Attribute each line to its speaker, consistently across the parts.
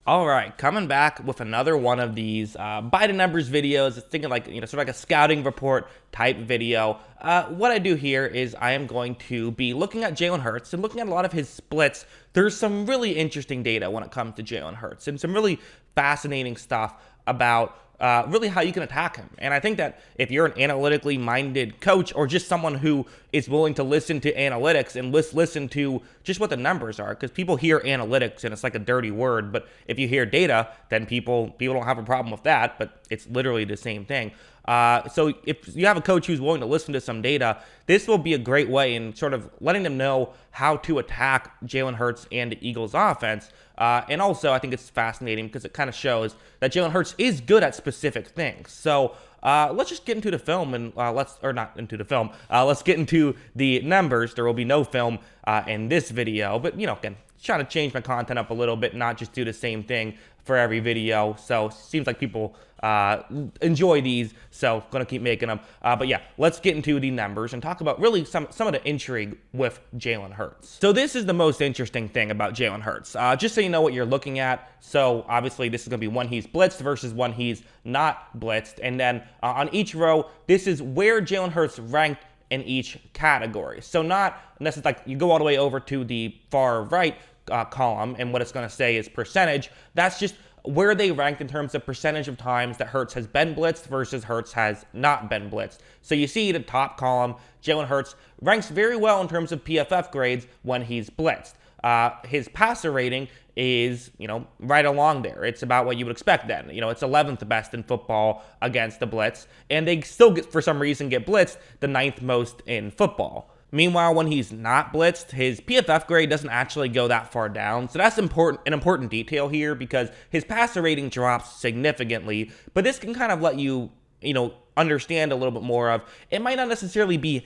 Speaker 1: All right, coming back with another one of these by the numbers videos. It's thinking like, sort of like a scouting report type video. What I do here is I am going to be looking at Jalen Hurts and looking at a lot of his splits. There's some really interesting data when it comes to Jalen Hurts and some really fascinating stuff about really how you can attack him. And I think that if you're an analytically minded coach or just someone who is willing to listen to analytics and listen to just what the numbers are, because people hear analytics and it's like a dirty word, but if you hear data, then people don't have a problem with that, but it's literally the same thing. So if you have a coach who's willing to listen to some data, this will be a great way in sort of letting them know how to attack Jalen Hurts and the Eagles offense. And also, I think it's fascinating because it kind of shows that Jalen Hurts is good at specific things. So let's just get into the film and let's get into the numbers. There will be no film in this video, but again, trying to change my content up a little bit, not just do the same thing for every video. So seems like people enjoy these, so gonna keep making them. But yeah, let's get into the numbers and talk about really some of the intrigue with Jalen Hurts. So this is the most interesting thing about Jalen Hurts. Just so you know what you're looking at. So obviously this is gonna be when he's blitzed versus when he's not blitzed, and then on each row, this is where Jalen Hurts ranked in each category. So not necessarily like you go all the way over to the far right column, and what it's going to say is percentage. That's just where they ranked in terms of percentage of times that Hurts has been blitzed versus Hurts has not been blitzed. So you see the top column, Jalen Hurts ranks very well in terms of PFF grades when he's blitzed. His passer rating is, right along there. It's about what you would expect then. It's 11th best in football against the blitz, and they still for some reason get blitzed the 9th most in football. Meanwhile, when he's not blitzed, his PFF grade doesn't actually go that far down. So that's an important detail here because his passer rating drops significantly, but this can kind of let you, understand a little bit more of, it might not necessarily be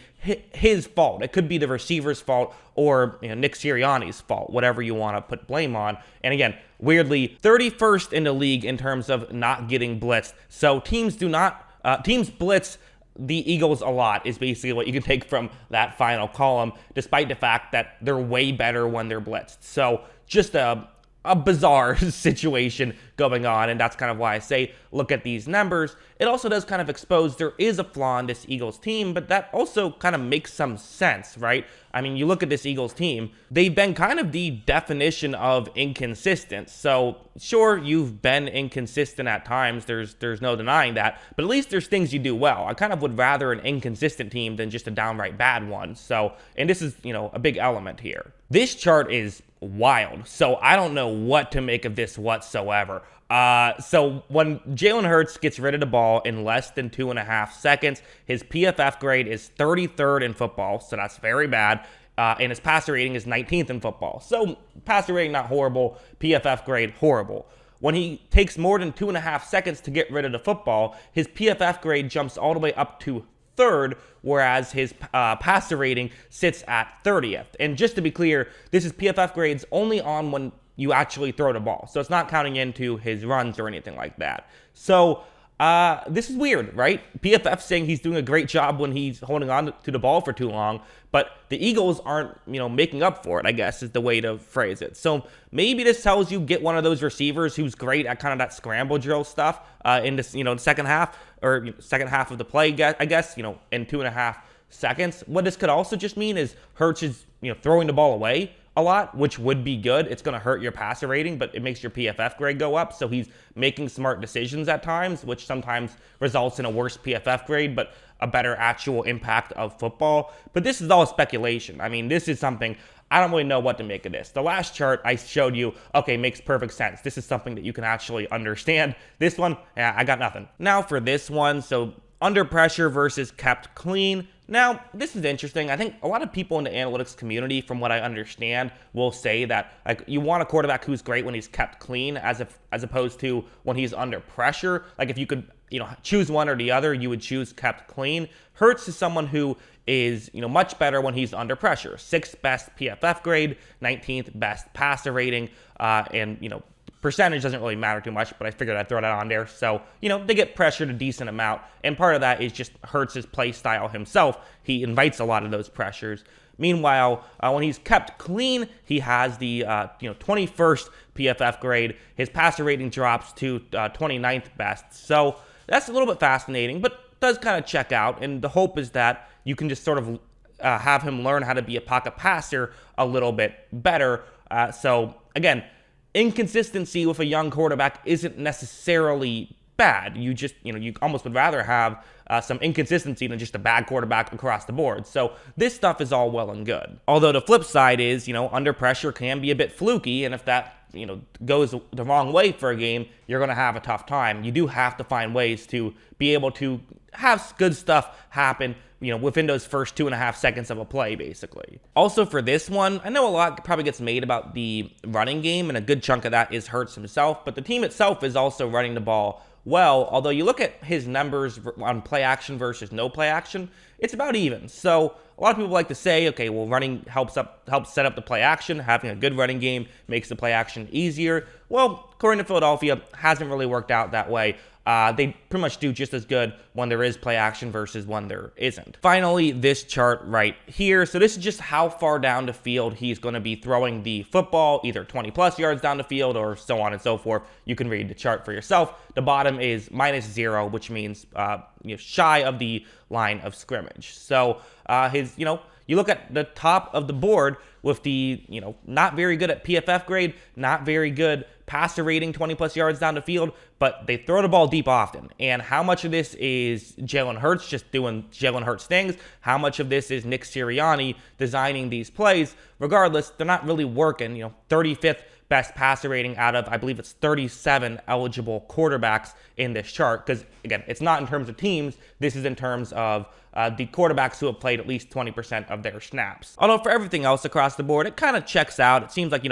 Speaker 1: his fault. It could be the receiver's fault or Nick Sirianni's fault, whatever you want to put blame on. And again, weirdly, 31st in the league in terms of not getting blitzed. So teams blitz the Eagles a lot is basically what you can take from that final column, despite the fact that they're way better when they're blitzed. So just a bizarre situation going on, and that's kind of why I say look at these numbers. It also does kind of expose there is a flaw in this Eagles team, but that also kind of makes some sense, right? I mean, you look at this Eagles team, they've been kind of the definition of inconsistent. So sure, you've been inconsistent at times, there's no denying that, but at least there's things you do well. I kind of would rather an inconsistent team than just a downright bad one. So, and this is, a big element here. This chart is wild, so I don't know what to make of this whatsoever. So when Jalen Hurts gets rid of the ball in less than 2.5 seconds, his PFF grade is 33rd in football, so that's very bad. And his passer rating is 19th in football. So passer rating not horrible, PFF grade horrible. When he takes more than 2.5 seconds to get rid of the football, his PFF grade jumps all the way up to 3rd, whereas his passer rating sits at 30th. And just to be clear, this is PFF grades only on when you actually throw the ball. So it's not counting into his runs or anything like that. So this is weird, right? PFF saying he's doing a great job when he's holding on to the ball for too long, but the Eagles aren't, making up for it, I guess is the way to phrase it. So maybe this tells you get one of those receivers who's great at kind of that scramble drill stuff in this, second half or second half of the play, I guess, in 2.5 seconds. What this could also just mean is Hurts is, throwing the ball away a lot, which would be good. It's going to hurt your passer rating, but it makes your PFF grade go up. So he's making smart decisions at times, which sometimes results in a worse PFF grade, but a better actual impact of football. But this is all speculation. I mean, this is something I don't really know what to make of this. The last chart I showed you, okay, makes perfect sense. This is something that you can actually understand. This one, I got nothing. Now for this one, so under pressure versus kept clean. Now, this is interesting. I think a lot of people in the analytics community, from what I understand, will say that you want a quarterback who's great when he's kept clean as opposed to when he's under pressure. Like if you could, choose one or the other, you would choose kept clean. Hurts is someone who is, much better when he's under pressure. 6th best PFF grade, 19th best passer rating, and, percentage doesn't really matter too much, but I figured I'd throw that on there. So, they get pressured a decent amount, and part of that is just Hurts' play style himself. He invites a lot of those pressures. Meanwhile, when he's kept clean, he has the 21st PFF grade. His passer rating drops to 29th best. So that's a little bit fascinating, but does kind of check out. And the hope is that you can just sort of have him learn how to be a pocket passer a little bit better. So again, inconsistency with a young quarterback isn't necessarily bad. You just, you almost would rather have some inconsistency than just a bad quarterback across the board. So this stuff is all well and good. Although the flip side is, under pressure can be a bit fluky, and if that, goes the wrong way for a game, you're going to have a tough time. You do have to find ways to be able to have good stuff happen, within those first 2.5 seconds of a play, basically. Also for this one, I know a lot probably gets made about the running game, and a good chunk of that is Hurts himself, but the team itself is also running the ball well. Although you look at his numbers on play action versus no play action, it's about even. So a lot of people like to say, okay, well, running helps set up the play action. Having a good running game makes the play action easier. Well, according to Philadelphia, hasn't really worked out that way. They pretty much do just as good when there is play action versus when there isn't. Finally, this chart right here. So this is just how far down the field he's going to be throwing the football, either 20 plus yards down the field or so on and so forth. You can read the chart for yourself. The bottom is -0, which means shy of the line of scrimmage. So you look at the top of the board with the, not very good at PFF grade, not very good passer rating, 20 plus yards down the field, but they throw the ball deep often. And how much of this is Jalen Hurts just doing Jalen Hurts things? How much of this is Nick Sirianni designing these plays? Regardless, they're not really working. 35th best passer rating out of, I believe it's 37 eligible quarterbacks in this chart. Because again, it's not in terms of teams. This is in terms of the quarterbacks who have played at least 20% of their snaps. Although for everything else across the board, it kind of checks out. It seems like,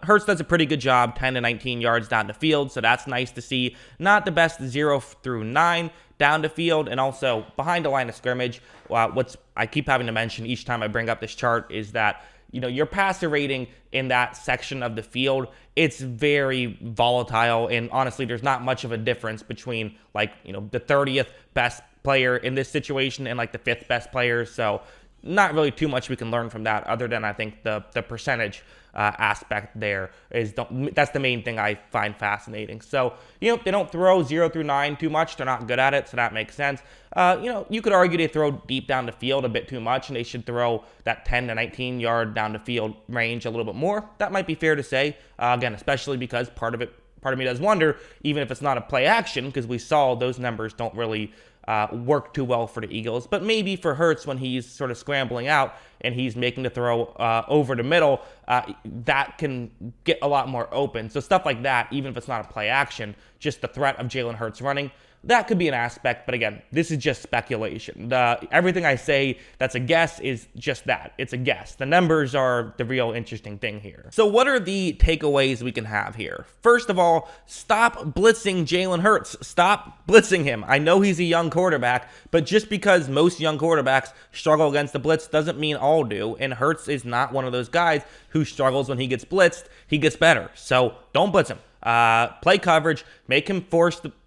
Speaker 1: Hurts does a pretty good job, 10 to 19 yards down the field. So that's nice to see. Not the best 0 through 9 down the field, and also behind the line of scrimmage. What's I keep having to mention each time I bring up this chart is that your passer rating in that section of the field, it's very volatile, and honestly, there's not much of a difference between the 30th best player in this situation and the 5th best player. So not really too much we can learn from that, other than I think the percentage aspect there is that's the main thing I find fascinating. So they don't throw 0 through 9 too much. They're not good at it, so that makes sense. You could argue they throw deep down the field a bit too much, and they should throw that 10 to 19 yard down the field range a little bit more. That might be fair to say, again, especially because part of me does wonder, even if it's not a play action, because we saw those numbers don't really work too well for the Eagles. But maybe for Hurts, when he's sort of scrambling out and he's making the throw over the middle, that can get a lot more open. So stuff like that, even if it's not a play action, just the threat of Jalen Hurts running, that could be an aspect. But again, this is just speculation. Everything I say that's a guess is just that. It's a guess. The numbers are the real interesting thing here. So what are the takeaways we can have here? First of all, stop blitzing Jalen Hurts. Stop blitzing him. I know he's a young quarterback, but just because most young quarterbacks struggle against the blitz doesn't mean all do. And Hurts is not one of those guys who struggles when he gets blitzed. He gets better. So don't blitz him. Play coverage, make him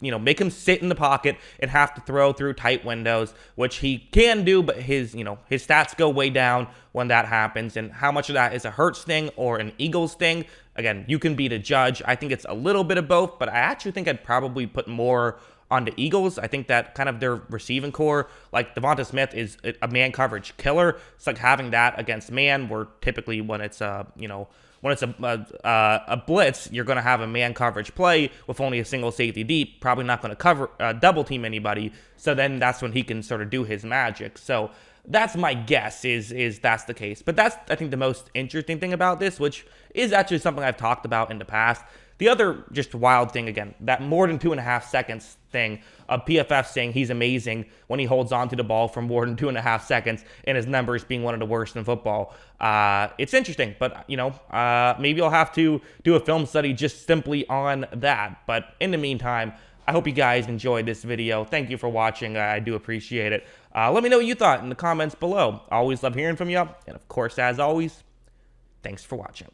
Speaker 1: make him sit in the pocket and have to throw through tight windows, which he can do, but his stats go way down when that happens. And how much of that is a Hurts thing or an Eagles thing? Again, you can be the judge. I think it's a little bit of both, but I actually think I'd probably put more on the Eagles. I think that kind of their receiving core, like Devonta Smith, is a man coverage killer. It's like having that against man, where typically when it's when it's a blitz, you're going to have a man coverage play with only a single safety deep, probably not going to cover double team anybody. So then that's when he can sort of do his magic. So that's my guess is that's the case. But that's, I think, the most interesting thing about this, which is actually something I've talked about in the past. The other just wild thing, again, that more than 2.5 seconds thing of PFF saying he's amazing when he holds on to the ball for more than 2.5 seconds and his numbers being one of the worst in football. It's interesting, but, maybe I'll have to do a film study just simply on that. But in the meantime, I hope you guys enjoyed this video. Thank you for watching. I do appreciate it. Let me know what you thought in the comments below. I always love hearing from you. And of course, as always, thanks for watching.